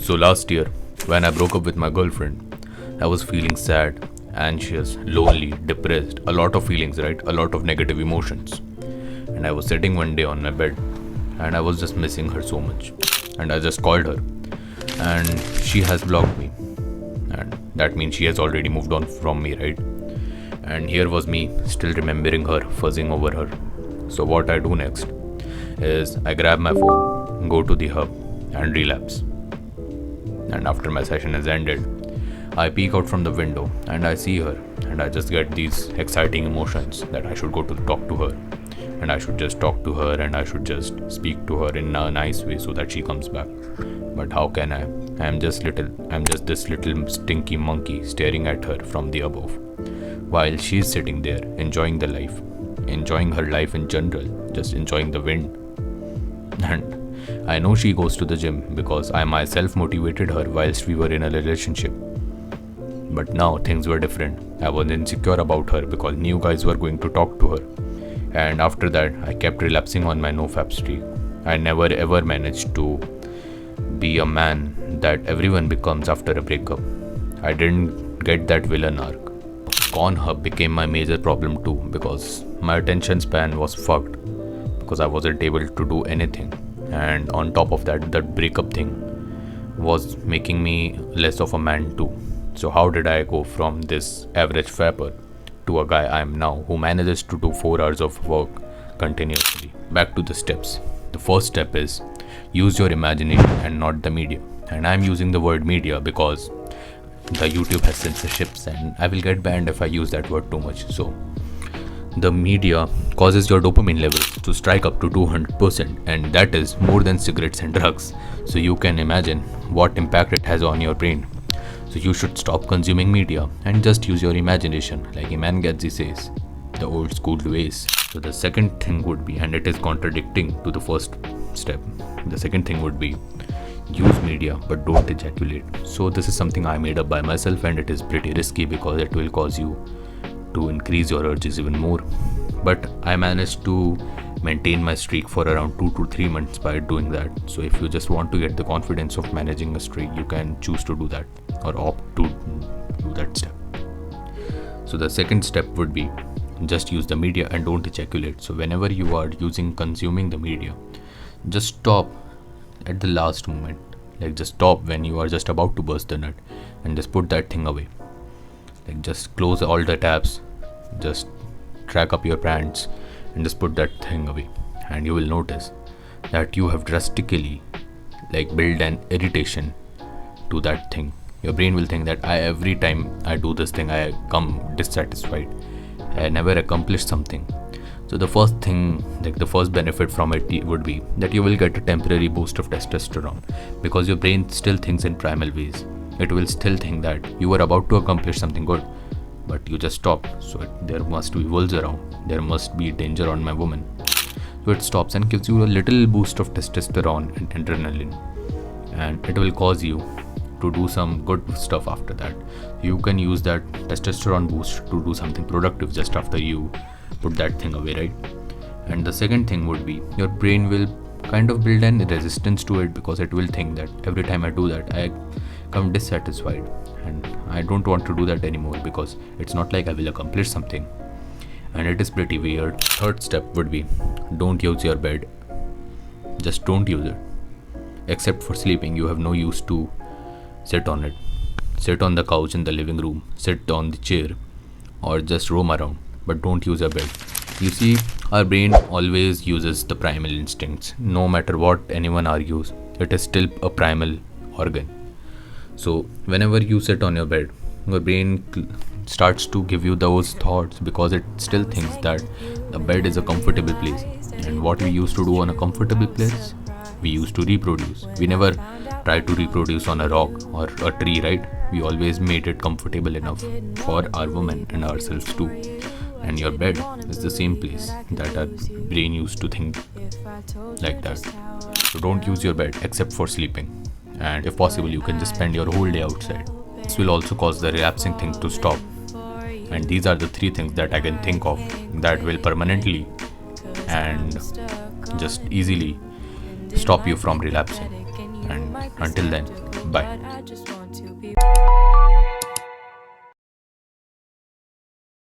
So last year, when I broke up with my girlfriend, I was feeling sad, anxious, lonely, depressed, a lot of feelings, right? A lot of negative emotions. And I was sitting one day on my bed and I was just missing her so much. And I just called her and she has blocked me. And that means she has already moved on from me, right? And here was me still remembering her, fuzzing over her. So what I do next is I grab my phone, go to the hub and relapse. And after my session is ended, I peek out from the window and I see her and I just get these exciting emotions that I should go to talk to her and I should just talk to her and I should just speak to her in a nice way so that she comes back. But how can I? I'm just this little stinky monkey staring at her from the above while she's sitting there enjoying her life in general, just enjoying the wind. And I know she goes to the gym because I myself motivated her whilst we were in a relationship. But now things were different. I was insecure about her because new guys were going to talk to her. And after that, I kept relapsing on my nofap streak. I never ever managed to be a man that everyone becomes after a breakup. I didn't get that villain arc. Hub became my major problem too because my attention span was fucked because I wasn't able to do anything. And on top of that breakup thing was making me less of a man too. So how did I go from this average fapper to a guy I am now who manages to do 4 hours of work continuously? Back to the steps. The first step is use your imagination and not the media. And I'm using the word media because the YouTube has censorships and I will get banned if I use that word too much. So the media causes your dopamine levels to strike up to 200%, and that is more than cigarettes and drugs. So you can imagine what impact it has on your brain. So you should stop consuming media and just use your imagination, like Iman Gadzi says, the old school ways. So the second thing would be, and it is contradicting to the first step, the second thing would be use media but don't ejaculate. So this is something I made up by myself and it is pretty risky because it will cause you to increase your urges even more. But I managed to maintain my streak for around 2 to 3 months by doing that. So if you just want to get the confidence of managing a streak, you can choose to do that or opt to do that step. So the second step would be just use the media and don't ejaculate. So whenever you are consuming the media, just stop at the last moment. Like just stop when you are just about to burst the nut and just put that thing away. Like just close all the tabs, just track up your pants and just put that thing away, and you will notice that you have drastically build an irritation to that thing. Your brain will think that every time I do this thing I come dissatisfied, I never accomplish something. So the first thing, the first benefit from it would be that you will get a temporary boost of testosterone because your brain still thinks in primal ways. It will still think that you were about to accomplish something good, but you just stopped. So there must be wolves around. There must be danger on my woman. So it stops and gives you a little boost of testosterone and adrenaline. And it will cause you to do some good stuff after that. You can use that testosterone boost to do something productive just after you put that thing away, right? And the second thing would be your brain will kind of build an resistance to it because it will think that every time I do that I come dissatisfied and I don't want to do that anymore because it's not like I will accomplish something, and it is pretty weird. Third step would be don't use your bed. Just don't use it. Except for sleeping, you have no use to sit on it. Sit on the couch in the living room, sit on the chair, or just roam around, but don't use a bed. You see, our brain always uses the primal instincts. No matter what anyone argues, it is still a primal organ. So whenever you sit on your bed, your brain starts to give you those thoughts because it still thinks that the bed is a comfortable place. And what we used to do on a comfortable place, we used to reproduce. We never tried to reproduce on a rock or a tree, right? We always made it comfortable enough for our women and ourselves too. And your bed is the same place that our brain used to think like that. So don't use your bed except for sleeping. And if possible, you can just spend your whole day outside. This will also cause the relapsing thing to stop. And these are the 3 things that I can think of that will permanently and just easily stop you from relapsing. And until then, Bye. but I just want to be.